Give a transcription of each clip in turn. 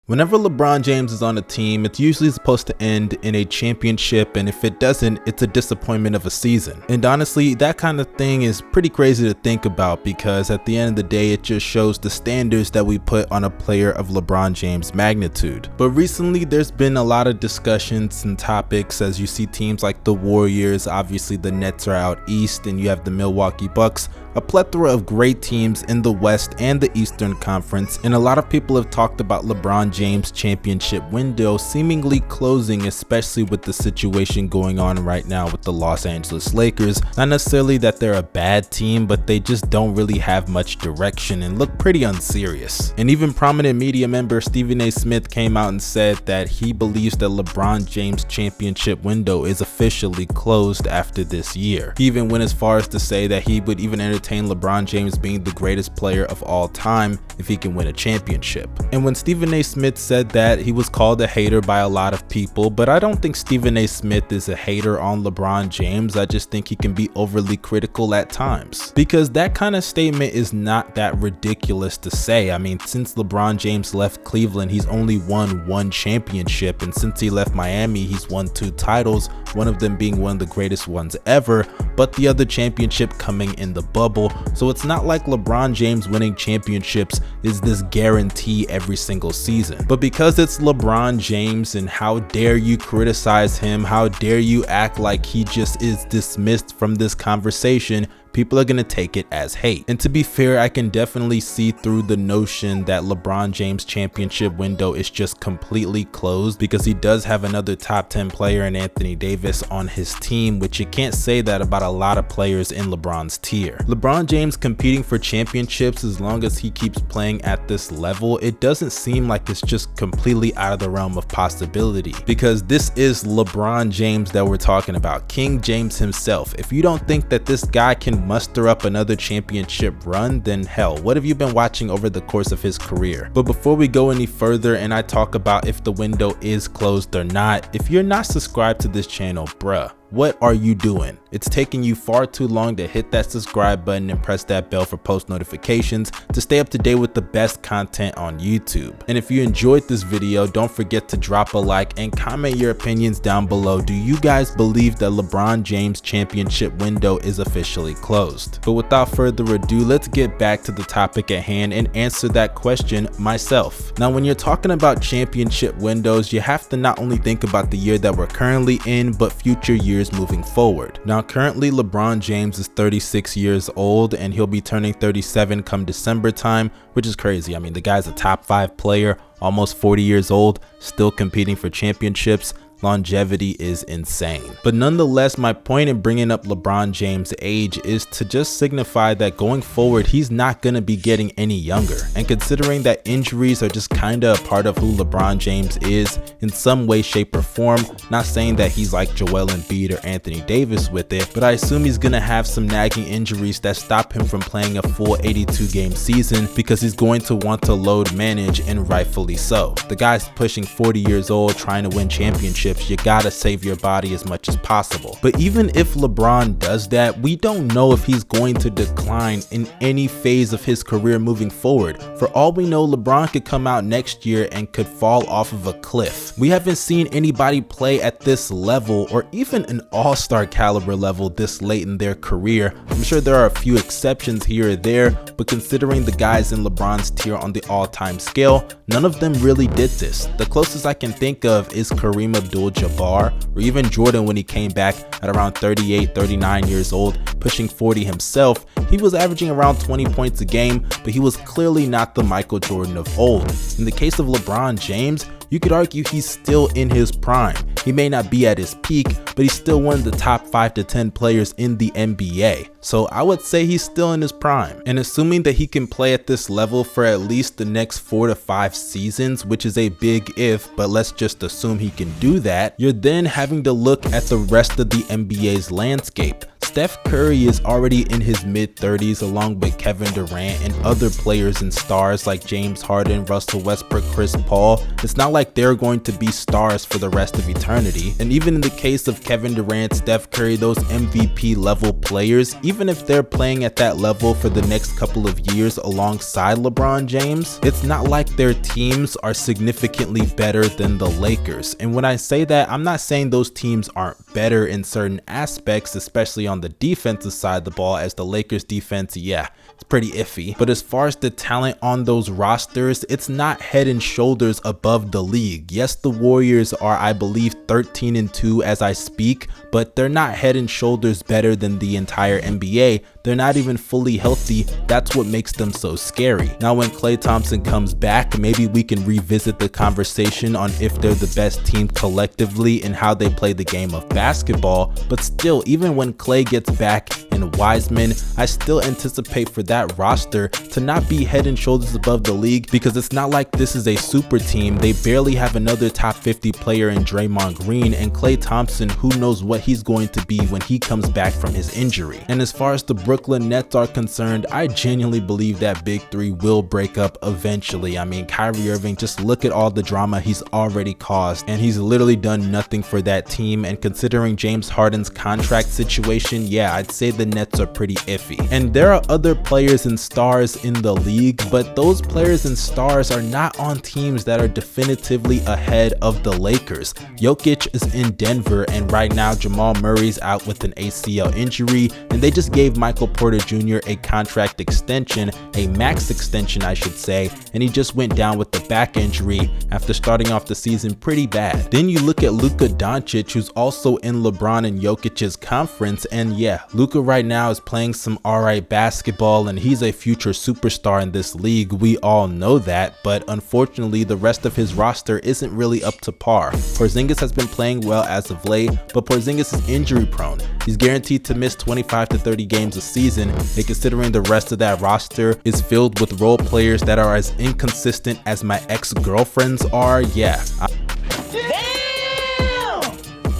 Whenever LeBron James is on a team, it's usually supposed to end in a championship, and if it doesn't, it's a disappointment of a season. And honestly, that kind of thing is pretty crazy to think about because at the end of the day, it just shows the standards that we put on a player of LeBron James' magnitude. But recently, there's been a lot of discussions and topics as you see teams like the Warriors, obviously the Nets are out east, and you have the Milwaukee Bucks, a plethora of great teams in the West and the Eastern Conference, and a lot of people have talked about LeBron James' championship window seemingly closing, especially with the situation going on right now with the Los Angeles Lakers. Not necessarily that they're a bad team, but they just don't really have much direction and look pretty unserious. And even prominent media member Stephen A. Smith came out and said that he believes that LeBron James' championship window is officially closed after this year. He even went as far as to say that he would even entertain LeBron James being the greatest player of all time if he can win a championship. And when Stephen A. Smith said that, he was called a hater by a lot of people, but I don't think Stephen A. Smith is a hater on LeBron James. I just think he can be overly critical at times, because that kind of statement is not that ridiculous to say. I mean, since LeBron James left Cleveland, he's only won one championship, and since he left Miami, he's won 2 titles, one of them being one of the greatest ones ever, but the other championship coming in the bubble. So it's not like LeBron James winning championships is this guarantee every single season. But because it's LeBron James, and how dare you criticize him, how dare you act like he just is dismissed from this conversation, people are going to take it as hate. And to be fair, I can definitely see through the notion that LeBron James' championship window is just completely closed, because he does have another top 10 player in Anthony Davis on his team, which you can't say that about a lot of players in LeBron's tier. LeBron James competing for championships, as long as he keeps playing at this level, it doesn't seem like it's just completely out of the realm of possibility, because this is LeBron James that we're talking about, King James himself. If you don't think that this guy can muster up another championship run, then hell, what have you been watching over the course of his career? But before we go any further and I talk about if the window is closed or not, if you're not subscribed to this channel, bruh, what are you doing? It's taking you far too long to hit that subscribe button and press that bell for post notifications to stay up to date with the best content on YouTube. And if you enjoyed this video, don't forget to drop a like and comment your opinions down below. Do you guys believe that LeBron James' championship window is officially closed? But without further ado, let's get back to the topic at hand and answer that question myself. Now, when you're talking about championship windows, you have to not only think about the year that we're currently in, but future years moving forward. Now, currently LeBron James is 36 years old, and he'll be turning 37 come December time, which is crazy. I mean, the guy's a top 5 player, almost 40 years old, still competing for championships. Longevity is insane. But nonetheless, my point in bringing up LeBron James' age is to just signify that going forward, he's not going to be getting any younger. And considering that injuries are just kind of a part of who LeBron James is in some way, shape, or form, not saying that he's like Joel Embiid or Anthony Davis with it, but I assume he's going to have some nagging injuries that stop him from playing a full 82 game season, because he's going to want to load manage, and rightfully so. The guy's pushing 40 years old trying to win championships. You gotta save your body as much as possible. But even if LeBron does that, we don't know if he's going to decline in any phase of his career moving forward. For all we know, LeBron could come out next year and could fall off of a cliff. We haven't seen anybody play at this level, or even an all-star caliber level, this late in their career. I'm sure there are a few exceptions here or there, but considering the guys in LeBron's tier on the all-time scale, none of them really did this. The closest I can think of is Kareem Abdul-Jabbar, or even Jordan when he came back at around 38, 39 years old, pushing 40 himself. He was averaging around 20 points a game, but he was clearly not the Michael Jordan of old. In the case of LeBron James, you could argue he's still in his prime. He may not be at his peak, but he's still one of the top 5 to 10 players in the NBA. So I would say he's still in his prime. And assuming that he can play at this level for at least the next 4 to 5 seasons, which is a big if, but let's just assume he can do that, you're then having to look at the rest of the NBA's landscape. Steph Curry is already in his mid-30s along with Kevin Durant and other players and stars like James Harden, Russell Westbrook, Chris Paul. It's not like they're going to be stars for the rest of eternity. And even in the case of Kevin Durant, Steph Curry, those MVP level players, even if they're playing at that level for the next couple of years alongside LeBron James, it's not like their teams are significantly better than the Lakers. And when I say that, I'm not saying those teams aren't better in certain aspects, especially on the defensive side of the ball, as the Lakers defense, yeah, it's pretty iffy. But as far as the talent on those rosters, it's not head and shoulders above the league. Yes, the Warriors are, I believe, 13-2 as I speak, but they're not head and shoulders better than the entire NBA. They're not even fully healthy. That's what makes them so scary. Now, when Klay Thompson comes back, maybe we can revisit the conversation on if they're the best team collectively and how they play the game of basketball. But still, even when Klay gets back and Wiseman, I still anticipate for that roster to not be head and shoulders above the league, because it's not like this is a super team. They barely have another top 50 player in Draymond Green, and Klay Thompson, who knows what he's going to be when he comes back from his injury. And as far as the Brooklyn Nets are concerned, I genuinely believe that Big Three will break up eventually. I mean, Kyrie Irving, just look at all the drama he's already caused, and he's literally done nothing for that team. And considering James Harden's contract situation, yeah, I'd say the Nets are pretty iffy. And there are other players and stars in the league, but those players and stars are not on teams that are definitively ahead of the Lakers. Jokic is in Denver, and right now Jamal Murray's out with an ACL injury, and they just gave Michael Porter Jr. a contract extension, a max extension I should say, and he just went down with the back injury after starting off the season pretty bad. Then you look at Luka Doncic, who's also in LeBron and Jokic's conference, and yeah, Luka right now is playing some alright basketball, and he's a future superstar in this league. We all know that, but unfortunately the rest of his roster isn't really up to par. Porzingis has been playing well as of late, but Porzingis is injury prone. He's guaranteed to miss 25 to 30 games a season, and considering the rest of that roster is filled with role players that are as inconsistent as my ex-girlfriends are, yeah,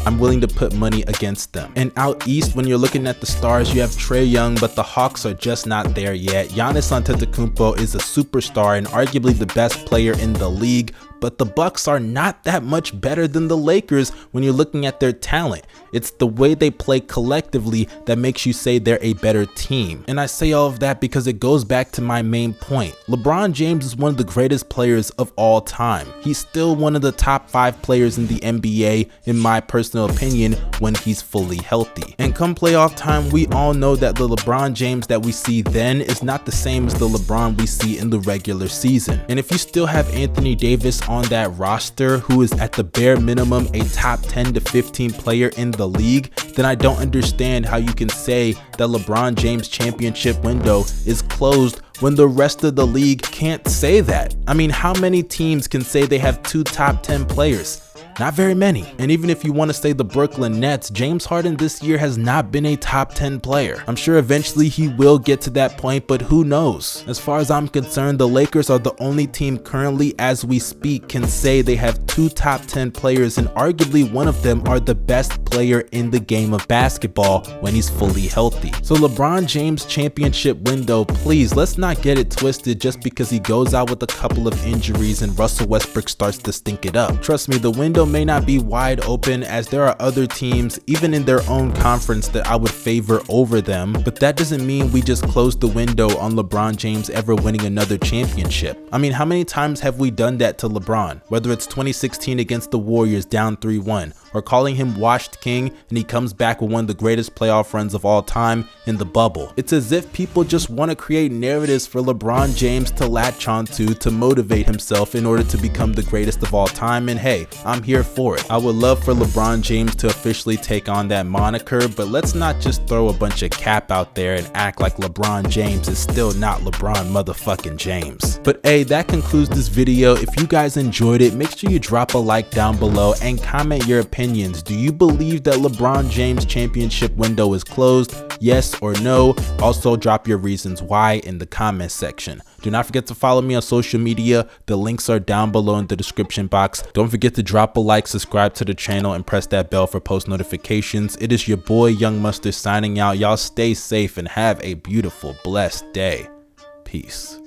I'm willing to put money against them. And out east, when you're looking at the stars, you have Trae Young, but the Hawks are just not there yet. Giannis Antetokounmpo is a superstar and arguably the best player in the league, but the Bucks are not that much better than the Lakers when you're looking at their talent. It's the way they play collectively that makes you say they're a better team. And I say all of that because it goes back to my main point. LeBron James is one of the greatest players of all time. He's still one of the top 5 players in the NBA, in my personal opinion, when he's fully healthy. And come playoff time, we all know that the LeBron James that we see then is not the same as the LeBron we see in the regular season. And if you still have Anthony Davis on that roster, who is at the bare minimum a top 10 to 15 player in the league, then I don't understand how you can say that LeBron James championship window is closed when the rest of the league can't say that. I mean, how many teams can say they have 2 top 10 players? Not very many. And even if you want to say the Brooklyn Nets, James Harden this year has not been a top 10 player. I'm sure eventually he will get to that point, but who knows? As far as I'm concerned, the Lakers are the only team currently as we speak can say they have 2 top 10 players, and arguably one of them are the best player in the game of basketball when he's fully healthy. So LeBron James championship window, please let's not get it twisted just because he goes out with a couple of injuries and Russell Westbrook starts to stink it up. Trust me, the window may not be wide open, as there are other teams even in their own conference that I would favor over them, but that doesn't mean we just close the window on LeBron James ever winning another championship. I mean, how many times have we done that to LeBron? Whether it's 2016 against the Warriors down 3-1, or calling him washed king and he comes back with one of the greatest playoff runs of all time in the bubble. It's as if people just want to create narratives for LeBron James to latch onto to motivate himself in order to become the greatest of all time, and hey, I'm here for it. I would love for LeBron James to officially take on that moniker, but let's not just throw a bunch of cap out there and act like LeBron James is still not LeBron motherfucking James. But hey, that concludes this video. If you guys enjoyed it, make sure you drop a like down below and comment your opinions. Do you believe that LeBron James championship window is closed? yes or no. Also drop your reasons why in the comment section. Do not forget to follow me on social media. The links are down below in the description box. Don't forget to drop a like, subscribe to the channel, and press that bell for post notifications. It is your boy Young Mustard signing out. Y'all stay safe and have a beautiful, blessed day. Peace.